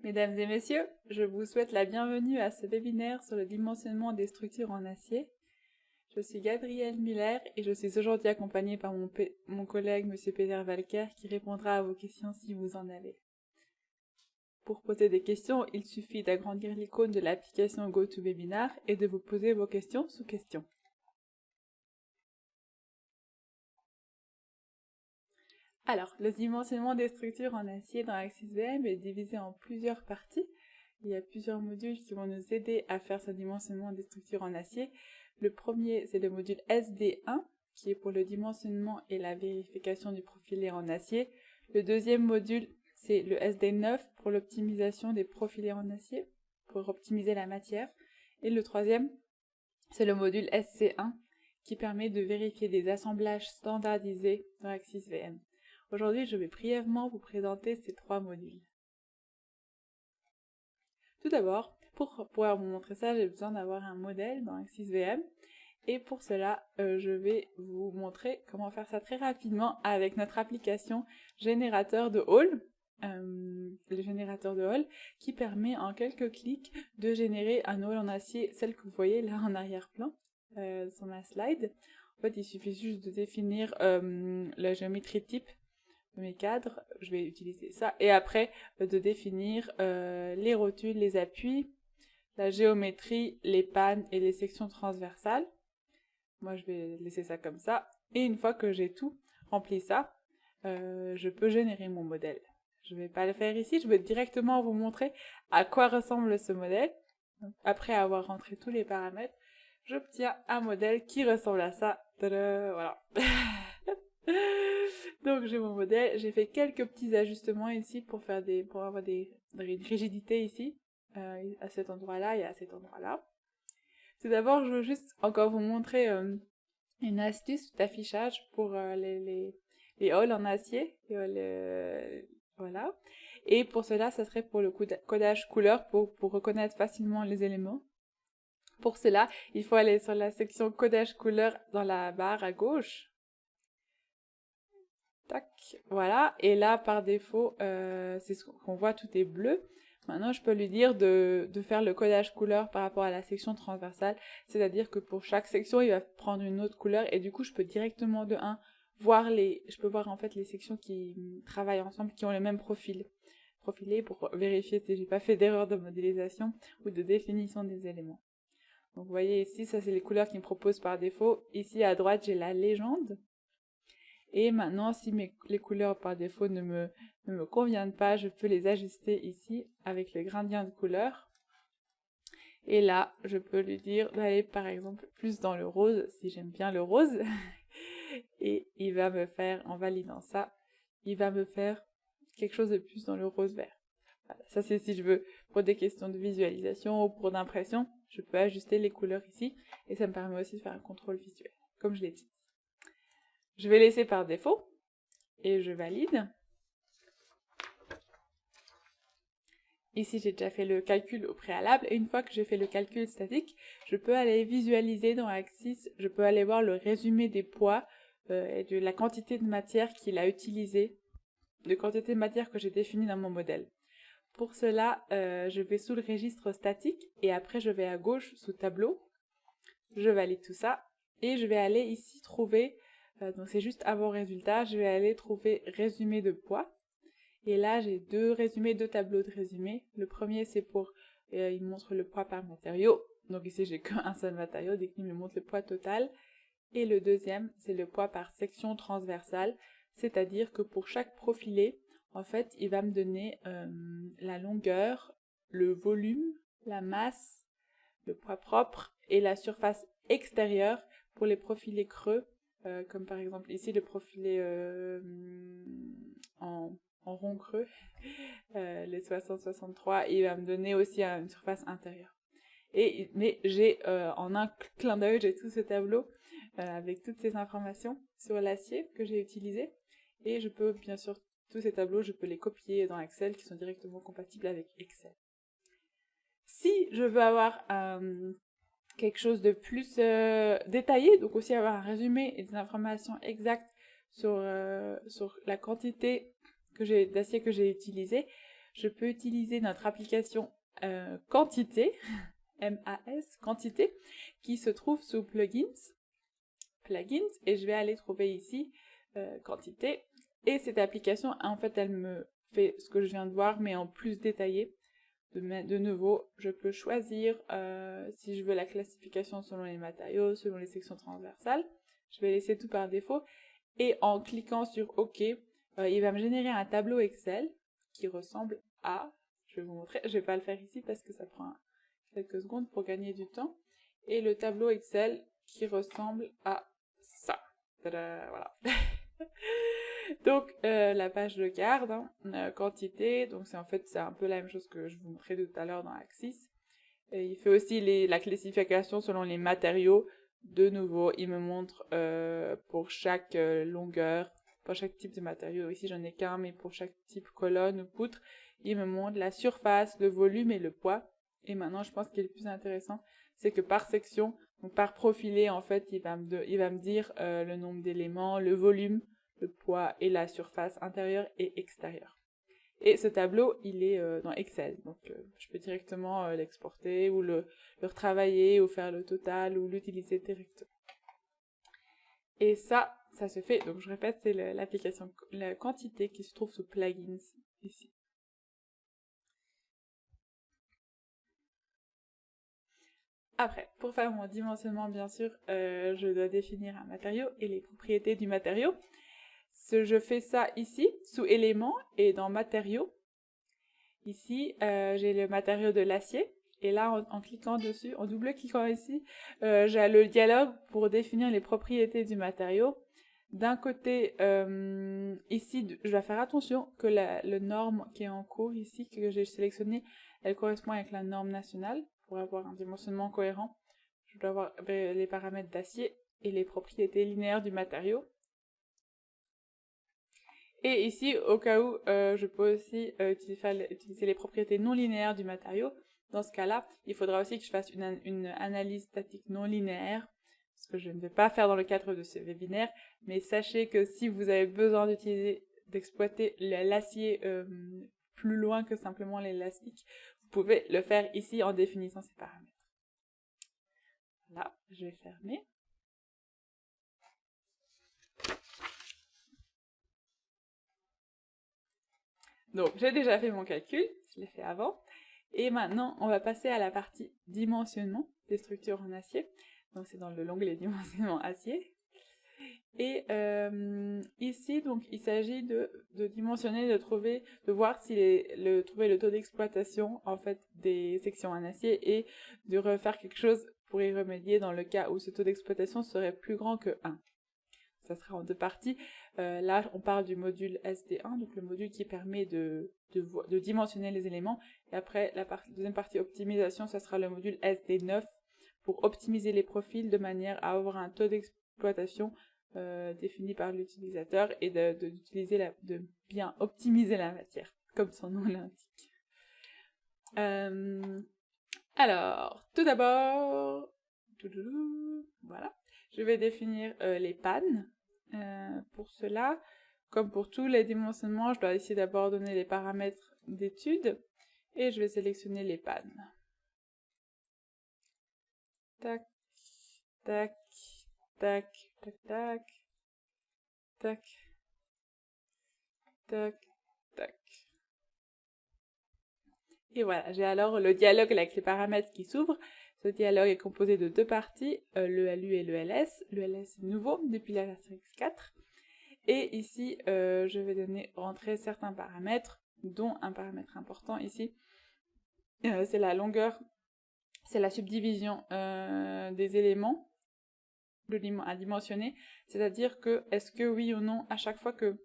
Mesdames et messieurs, je vous souhaite la bienvenue à ce webinaire sur le dimensionnement des structures en acier. Je suis Gabrielle Muller et je suis aujourd'hui accompagnée par mon collègue M. Peter Walker qui répondra à vos questions si vous en avez. Pour poser des questions, il suffit d'agrandir l'icône de l'application GoToWebinar et de vous poser vos questions sous questions. Alors, le dimensionnement des structures en acier dans AXIS-VM est divisé en plusieurs parties. Il y a plusieurs modules qui vont nous aider à faire ce dimensionnement des structures en acier. Le premier, c'est le module SD1, qui est pour le dimensionnement et la vérification du profilé en acier. Le deuxième module, c'est le SD9 pour l'optimisation des profilés en acier, pour optimiser la matière. Et le troisième, c'est le module SC1, qui permet de vérifier des assemblages standardisés dans AXIS-VM. Aujourd'hui, je vais brièvement vous présenter ces trois modules. Tout d'abord, pour pouvoir vous montrer ça, j'ai besoin d'avoir un modèle dans AXIS-VM. Et pour cela, je vais vous montrer comment faire ça très rapidement avec notre application générateur de hall, le générateur de hall, qui permet en quelques clics de générer un hall en acier, celle que vous voyez là en arrière-plan sur ma slide. En fait, il suffit juste de définir la géométrie type de mes cadres, je vais utiliser ça, et après de définir les rotules, les appuis, la géométrie, les pannes et les sections transversales. Moi, je vais laisser ça comme ça. Et une fois que j'ai tout rempli ça, je peux générer mon modèle. Je ne vais pas le faire ici, je vais directement vous montrer à quoi ressemble ce modèle. Donc, après avoir rentré tous les paramètres, j'obtiens un modèle qui ressemble à ça. Tada, voilà. Donc j'ai mon modèle, j'ai fait quelques petits ajustements ici pour avoir une rigidité ici, à cet endroit-là et à cet endroit-là. Tout d'abord, je veux juste encore vous montrer une astuce d'affichage pour les halls en acier. Voilà. Et pour cela, ça serait pour le codage couleur pour reconnaître facilement les éléments. Pour cela, il faut aller sur la section codage couleur dans la barre à gauche. Tac, voilà. Et là, par défaut, c'est ce qu'on voit, tout est bleu. Maintenant, je peux lui dire de faire le codage couleur par rapport à la section transversale, c'est-à-dire que pour chaque section, il va prendre une autre couleur et du coup, je peux directement de 1 voir je peux voir en fait les sections qui travaillent ensemble, qui ont le même profilé pour vérifier si j'ai pas fait d'erreur de modélisation ou de définition des éléments. Donc, vous voyez ici, ça c'est les couleurs qu'il me propose par défaut. Ici, à droite, j'ai la légende. Et maintenant, si les couleurs par défaut ne me conviennent pas, je peux les ajuster ici avec le gradient de couleur. Et là, je peux lui dire d'aller par exemple plus dans le rose, si j'aime bien le rose. Et il va me faire, en validant ça, il va me faire quelque chose de plus dans le rose vert. Voilà, ça c'est si je veux, pour des questions de visualisation ou pour d'impression, je peux ajuster les couleurs ici. Et ça me permet aussi de faire un contrôle visuel, comme je l'ai dit. Je vais laisser par défaut et je valide. Ici, j'ai déjà fait le calcul au préalable et une fois que j'ai fait le calcul statique, je peux aller visualiser dans Axis, je peux aller voir le résumé des poids et de la quantité de matière qu'il a utilisé, de quantité de matière que j'ai définie dans mon modèle. Pour cela, je vais sous le registre statique et après je vais à gauche sous tableau, je valide tout ça et je vais aller ici trouver, donc c'est juste avant résultat, je vais aller trouver résumé de poids. Et là, j'ai deux tableaux de résumé. Le premier, c'est pour, il montre le poids par matériau. Donc ici, j'ai qu'un seul matériau, dès qu'il me montre le poids total. Et le deuxième, c'est le poids par section transversale. C'est-à-dire que pour chaque profilé, en fait, il va me donner la longueur, le volume, la masse, le poids propre et la surface extérieure pour les profilés creux. Comme par exemple ici, le profilé en rond creux, les 60-63, il va me donner aussi une surface intérieure. Mais j'ai, en un clin d'œil, j'ai tout ce tableau avec toutes ces informations sur l'acier que j'ai utilisé. Et je peux, bien sûr, tous ces tableaux, je peux les copier dans Excel qui sont directement compatibles avec Excel. Si je veux avoir quelque chose de plus détaillé, donc aussi avoir un résumé et des informations exactes sur la quantité d'acier que j'ai utilisé, je peux utiliser notre application Quantité, MAS, Quantité, qui se trouve sous Plugins, et je vais aller trouver ici Quantité. Et cette application, en fait, elle me fait ce que je viens de voir, mais en plus détaillé. De nouveau, je peux choisir si je veux la classification selon les matériaux, selon les sections transversales. Je vais laisser tout par défaut. Et en cliquant sur OK, il va me générer un tableau Excel qui ressemble à... Je vais vous montrer, je vais pas le faire ici parce que ça prend quelques secondes pour gagner du temps. Et le tableau Excel qui ressemble à ça. Tada, voilà. Donc la page de garde, quantité, donc c'est un peu la même chose que je vous montrais tout à l'heure dans Axis. Et il fait aussi la classification selon les matériaux. De nouveau, il me montre pour chaque longueur, pour chaque type de matériau. Ici j'en ai qu'un, mais pour chaque type colonne ou poutre, il me montre la surface, le volume et le poids. Et maintenant, je pense qu'il est le plus intéressant, c'est que par section, donc par profilé, en fait, il va me dire le nombre d'éléments, le volume, le poids et la surface intérieure et extérieure. Et ce tableau, il est dans Excel, donc je peux directement l'exporter ou le retravailler ou faire le total ou l'utiliser directement. Et ça se fait, donc je répète, c'est l'application, la quantité qui se trouve sous Plugins ici. Après, pour faire mon dimensionnement, bien sûr, je dois définir un matériau et les propriétés du matériau. Je fais ça ici, sous éléments et dans matériaux. Ici, j'ai le matériau de l'acier. Et là, en cliquant dessus, en double-cliquant ici, j'ai le dialogue pour définir les propriétés du matériau. D'un côté, ici, je dois faire attention que la norme qui est en cours ici, que j'ai sélectionnée, elle correspond avec la norme nationale pour avoir un dimensionnement cohérent. Je dois avoir les paramètres d'acier et les propriétés linéaires du matériau. Et ici, au cas où, je peux aussi utiliser les propriétés non linéaires du matériau. Dans ce cas-là, il faudra aussi que je fasse une analyse statique non linéaire, ce que je ne vais pas faire dans le cadre de ce webinaire, mais sachez que si vous avez besoin d'exploiter l'acier plus loin que simplement l'élastique, vous pouvez le faire ici en définissant ces paramètres. Voilà, je vais fermer. Donc, j'ai déjà fait mon calcul, je l'ai fait avant. Et maintenant, on va passer à la partie dimensionnement des structures en acier. Donc, c'est dans l'onglet dimensionnement acier. Et ici, donc, il s'agit de dimensionner, de voir si trouver le taux d'exploitation en fait des sections en acier et de refaire quelque chose pour y remédier dans le cas où ce taux d'exploitation serait plus grand que 1. Ça sera en deux parties. Là, on parle du module SD1, donc le module qui permet de dimensionner les éléments. Et après, la deuxième partie optimisation, ça sera le module SD9 pour optimiser les profils de manière à avoir un taux d'exploitation défini par l'utilisateur et de bien optimiser la matière, comme son nom l'indique. Alors, tout d'abord, voilà, je vais définir les pannes. Pour cela, comme pour tous les dimensionnements, je dois essayer d'abord donner les paramètres d'étude et je vais sélectionner les pannes. Tac, tac, tac, tac, tac, tac, tac, tac. Et voilà, j'ai alors le dialogue avec les paramètres qui s'ouvrent. Ce dialogue est composé de deux parties, le LU et le LS. Le LS est nouveau depuis la version X4. Et ici, je vais rentrer certains paramètres, dont un paramètre important ici, c'est la longueur, c'est la subdivision des éléments à dimensionner, c'est-à-dire que est-ce que oui ou non, à chaque fois que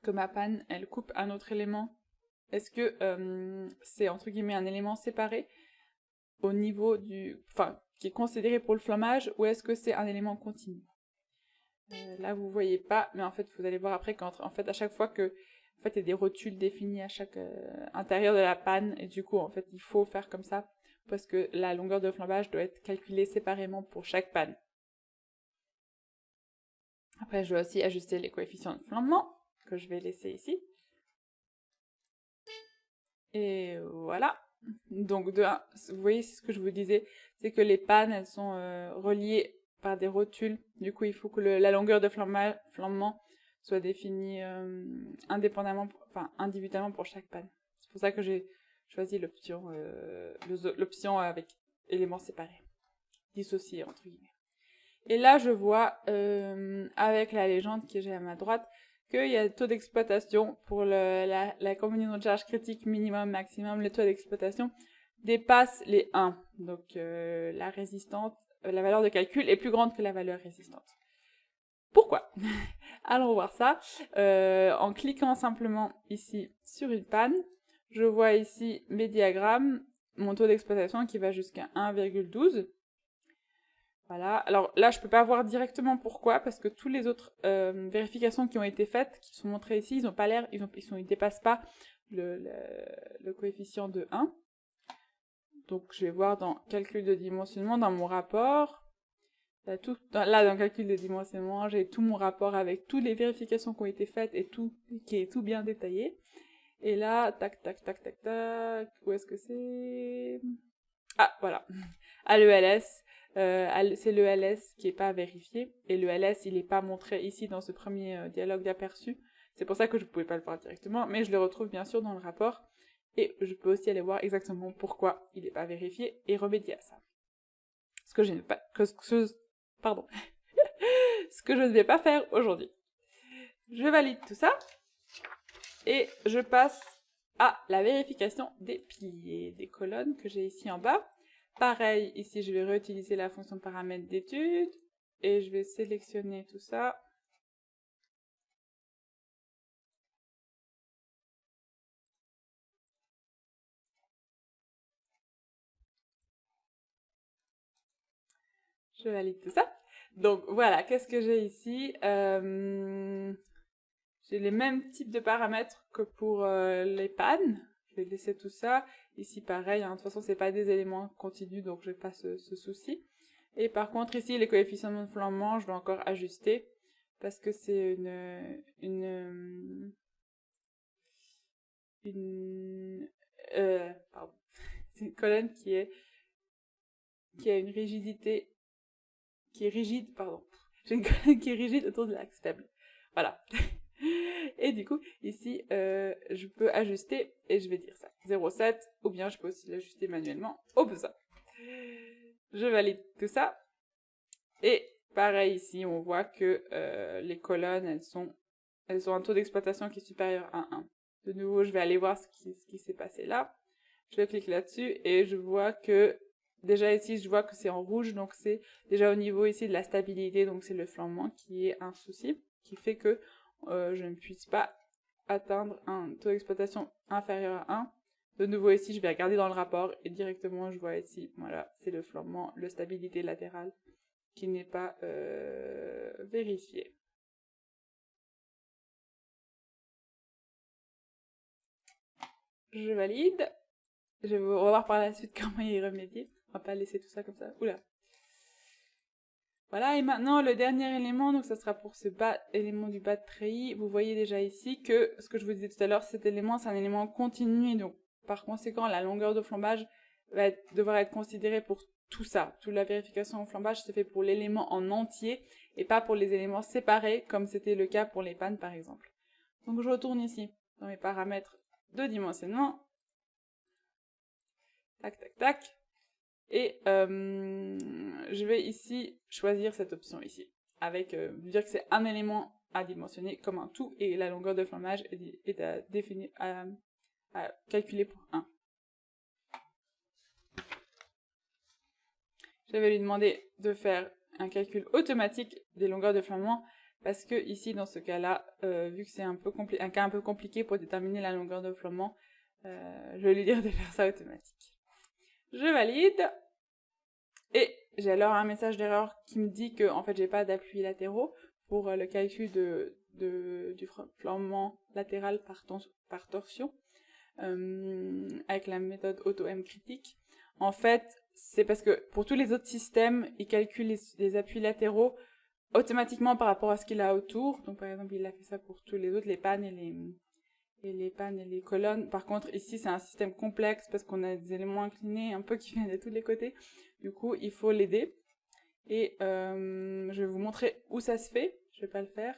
ma panne, elle coupe un autre élément, est-ce que c'est entre guillemets un élément séparé au niveau qui est considéré pour le flambage, ou est-ce que c'est un élément continu? Là, vous voyez pas, mais en fait, vous allez voir après qu'en fait, à chaque fois que, en fait, il y a des rotules définis à chaque intérieur de la panne, et du coup, en fait, il faut faire comme ça, parce que la longueur de flambage doit être calculée séparément pour chaque panne. Après, je dois aussi ajuster les coefficients de flambement, que je vais laisser ici. Et voilà. Donc de 1, vous voyez, c'est ce que je vous disais, c'est que les pannes, elles sont reliées par des rotules. Du coup, il faut que la longueur de flambement soit définie indépendamment, enfin individuellement pour chaque panne. C'est pour ça que j'ai choisi l'option avec éléments séparés, dissociés entre guillemets. Et là, je vois, avec la légende que j'ai à ma droite, qu'il y a le taux d'exploitation pour la combinaison de charge critique minimum, maximum. Le taux d'exploitation dépasse les 1. Donc, la résistante, la valeur de calcul est plus grande que la valeur résistante. Pourquoi? Allons voir ça. En cliquant simplement ici sur une panne, je vois ici mes diagrammes, mon taux d'exploitation qui va jusqu'à 1,12. Voilà, alors là je peux pas voir directement pourquoi, parce que toutes les autres vérifications qui ont été faites, qui sont montrées ici, ils ont pas l'air, ils dépassent pas le coefficient de 1. Donc je vais voir dans calcul de dimensionnement, dans mon rapport. Là, dans calcul de dimensionnement, j'ai tout mon rapport avec toutes les vérifications qui ont été faites et tout, qui est tout bien détaillé. Et là, tac, tac, tac, tac, tac, où est-ce que c'est? Ah, voilà, à l'ELS. C'est le LS qui n'est pas vérifié, et le LS il n'est pas montré ici dans ce premier dialogue d'aperçu, c'est pour ça que je ne pouvais pas le voir directement, mais je le retrouve bien sûr dans le rapport, et je peux aussi aller voir exactement pourquoi il n'est pas vérifié, et remédier à ça. Ce que je ne pardon. Ce que je ne vais pas faire aujourd'hui. Je valide tout ça, et je passe à la vérification des piliers, des colonnes que j'ai ici en bas. Pareil, ici, je vais réutiliser la fonction paramètre d'étude et je vais sélectionner tout ça. Je valide tout ça. Donc voilà, qu'est-ce que j'ai ici? J'ai les mêmes types de paramètres que pour les pannes. Je vais laisser tout ça. Ici, pareil, hein, de toute façon, c'est pas des éléments continus, donc je n'ai pas ce souci. Et par contre, ici, les coefficients de flambement, je vais encore ajuster, parce que c'est pardon. C'est une colonne qui a une rigidité, qui est rigide, pardon. J'ai une colonne qui est rigide autour de l'axe faible. Voilà. Et du coup, ici, je peux ajuster, et je vais dire ça, 0,7, ou bien je peux aussi l'ajuster manuellement au besoin. Je valide tout ça. Et pareil ici, on voit que les colonnes, elles ont un taux d'exploitation qui est supérieur à 1. De nouveau, je vais aller voir ce qui s'est passé là. Je clique là-dessus et je vois que, déjà ici, je vois que c'est en rouge, donc c'est déjà au niveau ici de la stabilité, donc c'est le flambement qui est un souci, qui fait que je ne puisse pas atteindre un taux d'exploitation inférieur à 1. De nouveau ici, je vais regarder dans le rapport et directement je vois ici, voilà, c'est le flambement, la stabilité latérale qui n'est pas vérifié. Je valide. On va voir par la suite comment y remédier. On va pas laisser tout ça comme ça. Oula. Voilà, et maintenant le dernier élément, donc ça sera pour ce élément du bas de treillis. Vous voyez déjà ici que ce que je vous disais tout à l'heure, cet élément, c'est un élément continu, et donc par conséquent, la longueur de flambage va devoir être considérée pour tout ça. Toute la vérification au flambage se fait pour l'élément en entier, et pas pour les éléments séparés, comme c'était le cas pour les pannes par exemple. Donc je retourne ici, dans mes paramètres de dimensionnement. Tac, tac, tac. Et je vais ici choisir cette option ici, avec dire que c'est un élément à dimensionner comme un tout, et la longueur de flambage est à définir, à calculer pour 1. Je vais lui demander de faire un calcul automatique des longueurs de flambement, parce que ici, dans ce cas-là, vu que c'est un cas un peu compliqué pour déterminer la longueur de flambement, je vais lui dire de faire ça automatique. Je valide. Et j'ai alors un message d'erreur qui me dit que en fait j'ai pas d'appui latéraux pour le calcul du flambement latéral par torsion avec la méthode AutoM critique. En fait, c'est parce que pour tous les autres systèmes, il calcule les appuis latéraux automatiquement par rapport à ce qu'il a autour. Donc par exemple, il a fait ça pour tous les autres, les pannes et les pannes et les colonnes. Par contre, ici, c'est un système complexe parce qu'on a des éléments inclinés un peu qui viennent de tous les côtés. Du coup, il faut l'aider. Et je vais vous montrer où ça se fait. Je vais pas le faire.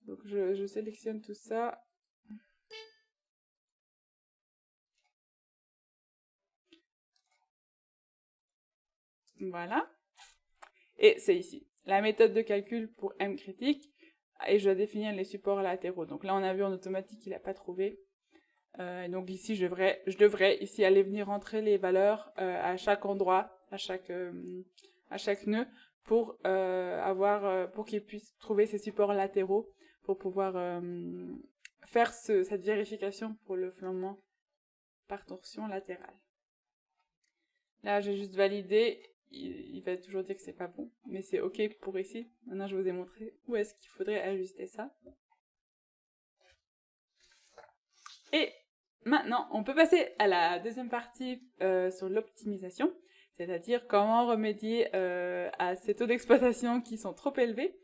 Donc, je sélectionne tout ça. Voilà. Et c'est ici. La méthode de calcul pour M critique. Et je dois définir les supports latéraux. Donc là, on a vu en automatique qu'il n'a pas trouvé. Donc ici, je devrais ici aller venir rentrer les valeurs à chaque endroit, à chaque nœud, pour pour qu'il puisse trouver ces supports latéraux pour pouvoir faire cette vérification pour le flambement par torsion latérale. Là, j'ai juste validé. Il va toujours dire que c'est pas bon, mais c'est OK pour ici. Maintenant, je vous ai montré où est-ce qu'il faudrait ajuster ça. Et maintenant, on peut passer à la deuxième partie sur l'optimisation, c'est-à-dire comment remédier à ces taux d'exploitation qui sont trop élevés.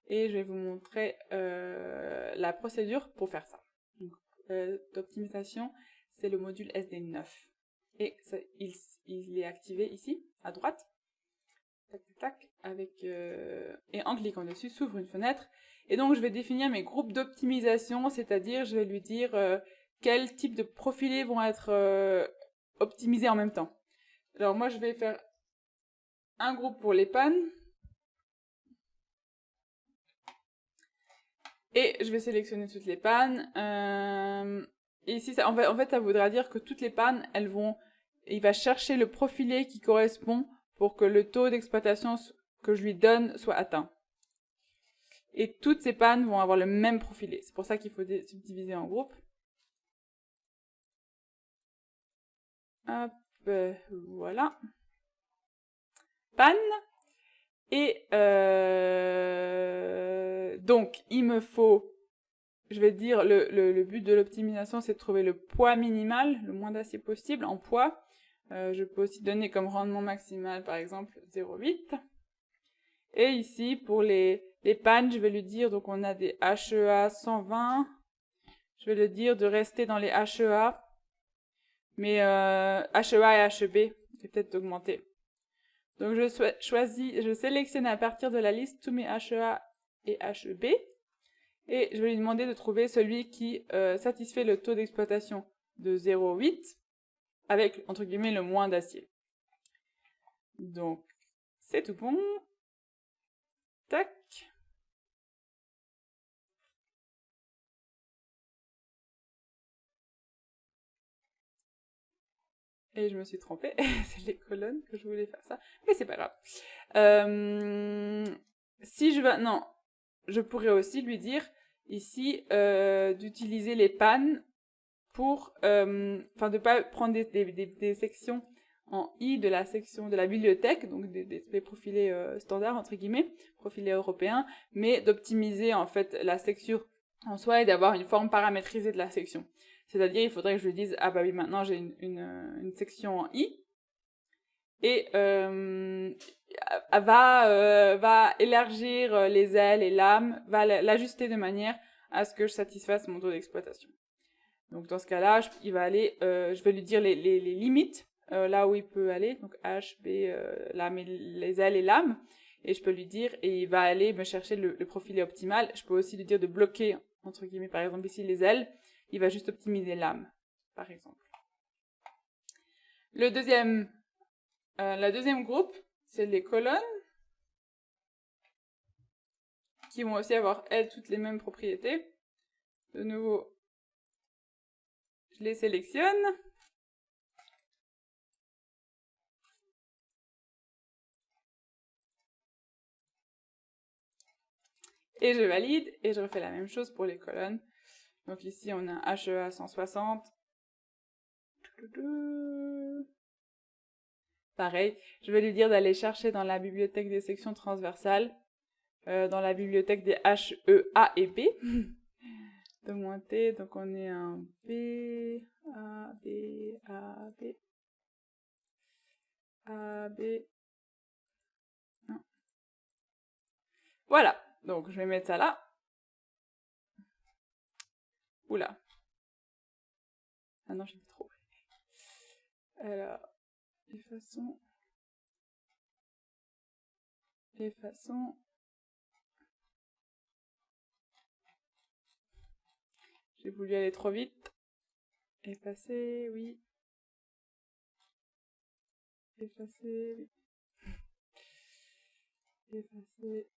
Et je vais vous montrer la procédure pour faire ça. D'optimisation, c'est le module SD9. Et ça, il est activé ici, à droite. Tac, tac, tac, et en cliquant dessus, s'ouvre une fenêtre. Et donc, je vais définir mes groupes d'optimisation, c'est-à-dire, je vais lui dire quel type de profilés vont être optimisés en même temps. Alors, moi, je vais faire un groupe pour les pannes. Et je vais sélectionner toutes les pannes. Et ici, en fait, ça voudra dire que toutes les pannes, il va chercher le profilé qui correspond pour que le taux d'exploitation que je lui donne soit atteint. Et toutes ces pannes vont avoir le même profilé. C'est pour ça qu'il faut subdiviser en groupes. Hop, voilà. Panne. Et donc, il me faut, je vais dire, le but de l'optimisation, c'est de trouver le poids minimal, le moins d'acier possible en poids. Je peux aussi donner comme rendement maximal, par exemple, 0,8. Et ici, pour les pannes, je vais lui dire, donc on a des HEA 120. Je vais lui dire de rester dans les HEA. Mais HEA et HEB, je vais peut-être augmenter. Donc je sélectionne à partir de la liste tous mes HEA et HEB. Et je vais lui demander de trouver celui qui satisfait le taux d'exploitation de 0,8 avec, entre guillemets, le moins d'acier. Donc, c'est tout bon. Tac. Et je me suis trompée, c'est les colonnes que je voulais faire ça. Mais c'est pas grave. Si je veux... Non, je pourrais aussi lui dire, ici, d'utiliser les pannes pour... Enfin, de pas prendre des sections en I de la section de la bibliothèque, donc des profilés standards, entre guillemets, profilés européens, mais d'optimiser, en fait, la section en soi et d'avoir une forme paramétrisée de la section. C'est-à-dire, il faudrait que je lui dise, ah bah oui, maintenant j'ai une section en I, et va élargir les ailes et lames, va l'ajuster de manière à ce que je satisfasse mon taux d'exploitation. Donc dans ce cas-là, je vais lui dire les limites, là où il peut aller, donc H, B, lames et les ailes et lames, et je peux lui dire, et il va aller me chercher le profilé optimal. Je peux aussi lui dire de bloquer, entre guillemets, par exemple ici les ailes, il va juste optimiser l'âme, par exemple. La deuxième groupe, c'est les colonnes, qui vont aussi avoir, elles, toutes les mêmes propriétés. De nouveau, je les sélectionne. Et je valide, et je refais la même chose pour les colonnes. Donc ici, on a HEA 160. Pareil, je vais lui dire d'aller chercher dans la bibliothèque des sections transversales, dans la bibliothèque des HEA et B, d'augmenter, donc on est un B, A, B, A, B, A, B, non. Voilà, donc je vais mettre ça là. Oula, Ah non, j'ai mis trop. Alors, effaçons. Effaçons. J'ai voulu aller trop vite. Effacer, oui. Effacer, oui. Effacer.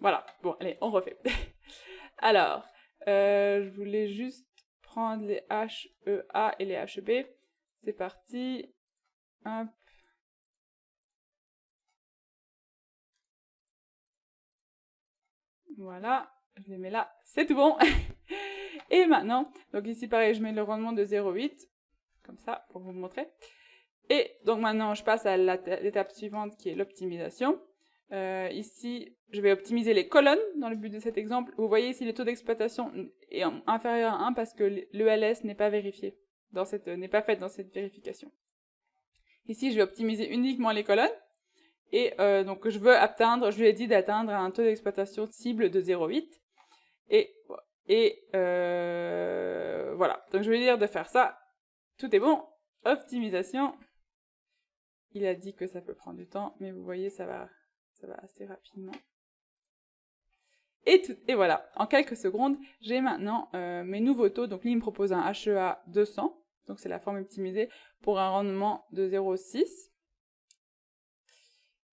Voilà, bon, allez, on refait. Alors, je voulais juste prendre les HEA et les HEB. C'est parti. Hop. Voilà, je les mets là, c'est tout bon. Et maintenant, donc ici pareil, je mets le rendement de 0,8, comme ça, pour vous montrer. Et donc maintenant, je passe à l'étape suivante qui est l'optimisation. Ici, je vais optimiser les colonnes dans le but de cet exemple. Vous voyez ici, le taux d'exploitation est inférieur à 1 parce que l'ELS n'est pas vérifié, n'est pas fait dans cette vérification. Ici, je vais optimiser uniquement les colonnes. Et donc, je lui ai dit d'atteindre un taux d'exploitation cible de 0,8. Et voilà. Donc, je vais lui dire de faire ça. Tout est bon. Optimisation. Il a dit que ça peut prendre du temps, mais vous voyez, ça va assez rapidement. Et voilà, en quelques secondes, j'ai maintenant mes nouveaux taux. Donc lui, il me propose un HEA 200, donc c'est la forme optimisée, pour un rendement de 0,6.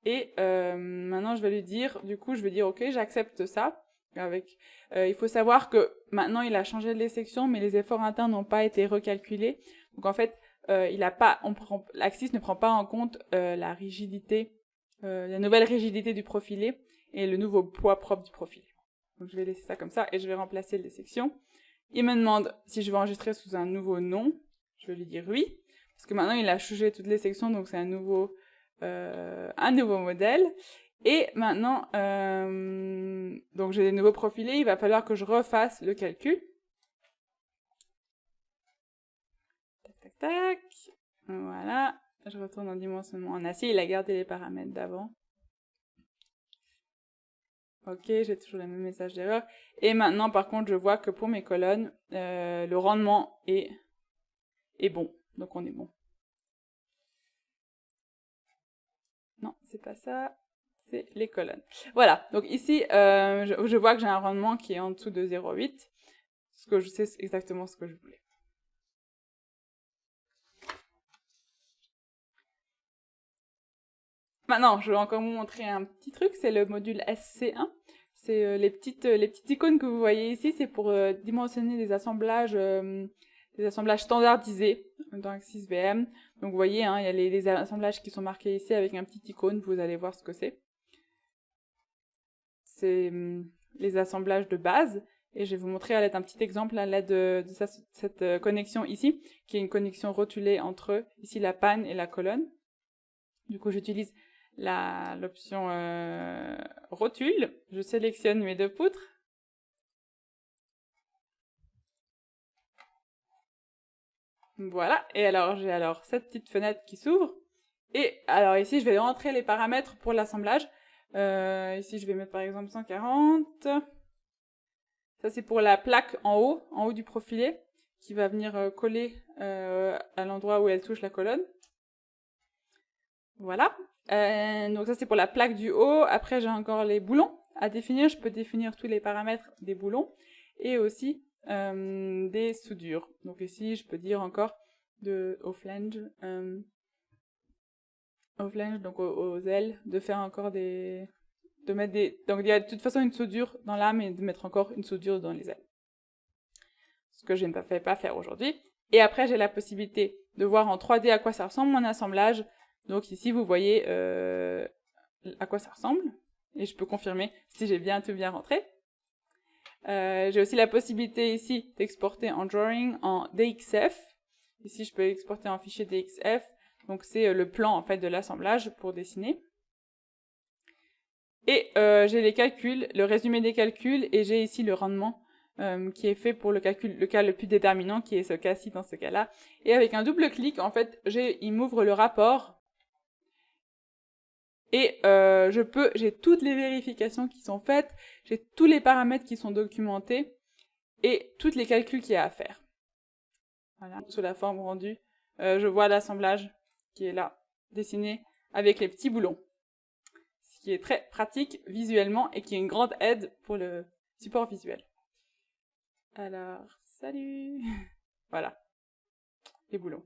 Et maintenant, je vais lui dire, du coup, je vais dire, ok, j'accepte ça. Il faut savoir que maintenant, il a changé les sections, mais les efforts internes n'ont pas été recalculés. Donc en fait, l'Axis ne prend pas en compte la rigidité, la nouvelle rigidité du profilé et le nouveau poids propre du profilé. Donc je vais laisser ça comme ça et je vais remplacer les sections. Il me demande si je veux enregistrer sous un nouveau nom. Je vais lui dire oui, parce que maintenant il a changé toutes les sections, donc c'est un nouveau modèle. Et maintenant, donc j'ai des nouveaux profilés, il va falloir que je refasse le calcul. Tac, tac, tac. Voilà. Je retourne en dimensionnement en acier. Il a gardé les paramètres d'avant. Ok, j'ai toujours le même message d'erreur. Et maintenant, par contre, je vois que pour mes colonnes, le rendement est bon. Donc on est bon. Non, c'est pas ça. C'est les colonnes. Voilà. Donc ici, je vois que j'ai un rendement qui est en dessous de 0,8. Ce que je sais exactement ce que je voulais. Maintenant, je vais encore vous montrer un petit truc, c'est le module SC1. C'est les petites icônes que vous voyez ici, c'est pour dimensionner des assemblages standardisés dans Axis VM. Donc vous voyez, hein, il y a les assemblages qui sont marqués ici avec un petit icône, vous allez voir ce que c'est. C'est les assemblages de base. Et je vais vous montrer à l'aide d'un petit exemple à l'aide de cette connexion ici, qui est une connexion rotulée entre ici la panne et la colonne. Du coup, j'utilise l'option rotule. Je sélectionne mes deux poutres. Voilà. Et alors, j'ai cette petite fenêtre qui s'ouvre. Et alors ici, je vais rentrer les paramètres pour l'assemblage. Ici, je vais mettre par exemple 140. Ça, c'est pour la plaque en haut du profilé, qui va venir coller à l'endroit où elle touche la colonne. Voilà. Donc ça, c'est pour la plaque du haut. Après, j'ai encore les boulons à définir. Je peux définir tous les paramètres des boulons et aussi des soudures. Donc ici, je peux dire encore au flange, donc aux ailes, de faire encore donc il y a de toute façon une soudure dans l'âme et de mettre encore une soudure dans les ailes. Ce que je ne vais pas faire aujourd'hui. Et après, j'ai la possibilité de voir en 3D à quoi ça ressemble mon assemblage. Donc ici, vous voyez à quoi ça ressemble. Et je peux confirmer si j'ai tout bien rentré. J'ai aussi la possibilité ici d'exporter en drawing en DXF. Ici, je peux exporter en fichier DXF. Donc, c'est le plan en fait de l'assemblage pour dessiner. Et j'ai les calculs, le résumé des calculs, et j'ai ici le rendement qui est fait pour le calcul, le cas le plus déterminant, qui est ce cas-ci dans ce cas-là. Et avec un double clic, en fait, il m'ouvre le rapport. Et j'ai toutes les vérifications qui sont faites, j'ai tous les paramètres qui sont documentés, et tous les calculs qu'il y a à faire. Voilà, sous la forme rendue. Je vois l'assemblage qui est là, dessiné avec les petits boulons. Ce qui est très pratique visuellement et qui est une grande aide pour le support visuel. Alors, salut. Voilà, les boulons.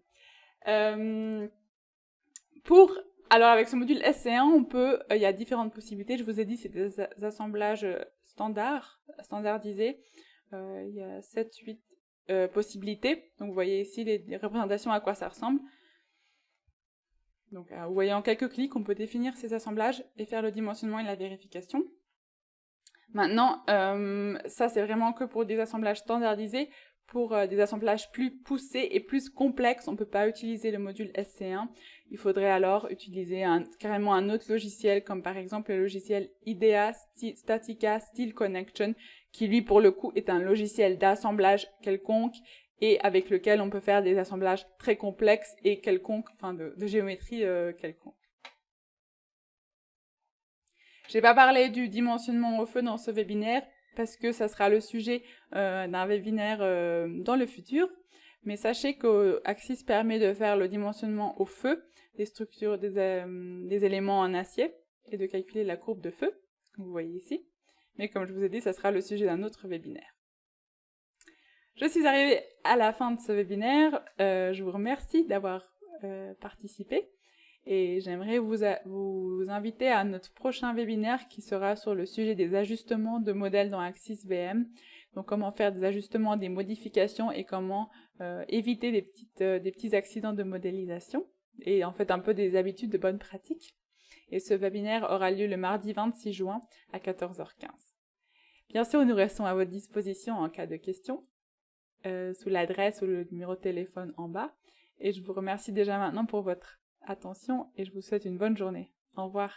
Alors avec ce module SC1, il y a différentes possibilités. Je vous ai dit, c'est des assemblages standardisés. Il y a 7-8 possibilités. Donc vous voyez ici les représentations à quoi ça ressemble. Donc vous voyez en quelques clics, on peut définir ces assemblages et faire le dimensionnement et la vérification. Maintenant, ça c'est vraiment que pour des assemblages standardisés. Pour des assemblages plus poussés et plus complexes, on ne peut pas utiliser le module SC1. Il faudrait alors utiliser carrément un autre logiciel, comme par exemple le logiciel IDEA Statica Steel Connection, qui lui pour le coup est un logiciel d'assemblage quelconque et avec lequel on peut faire des assemblages très complexes et quelconques, enfin de géométrie quelconque. J'ai pas parlé du dimensionnement au feu dans ce webinaire parce que ça sera le sujet d'un webinaire dans le futur. Mais sachez qu'Axis permet de faire le dimensionnement au feu des structures, des éléments en acier et de calculer la courbe de feu, que vous voyez ici. Mais comme je vous ai dit, ça sera le sujet d'un autre webinaire. Je suis arrivée à la fin de ce webinaire. Je vous remercie d'avoir participé. Et j'aimerais vous inviter à notre prochain webinaire qui sera sur le sujet des ajustements de modèles dans Axis VM. Donc comment faire des ajustements, des modifications et comment éviter des petits accidents de modélisation. Et en fait un peu des habitudes de bonne pratique. Et ce webinaire aura lieu le mardi 26 juin à 14h15. Bien sûr, nous restons à votre disposition en cas de questions, sous l'adresse ou le numéro de téléphone en bas. Et je vous remercie déjà maintenant pour votre attention et je vous souhaite une bonne journée. Au revoir.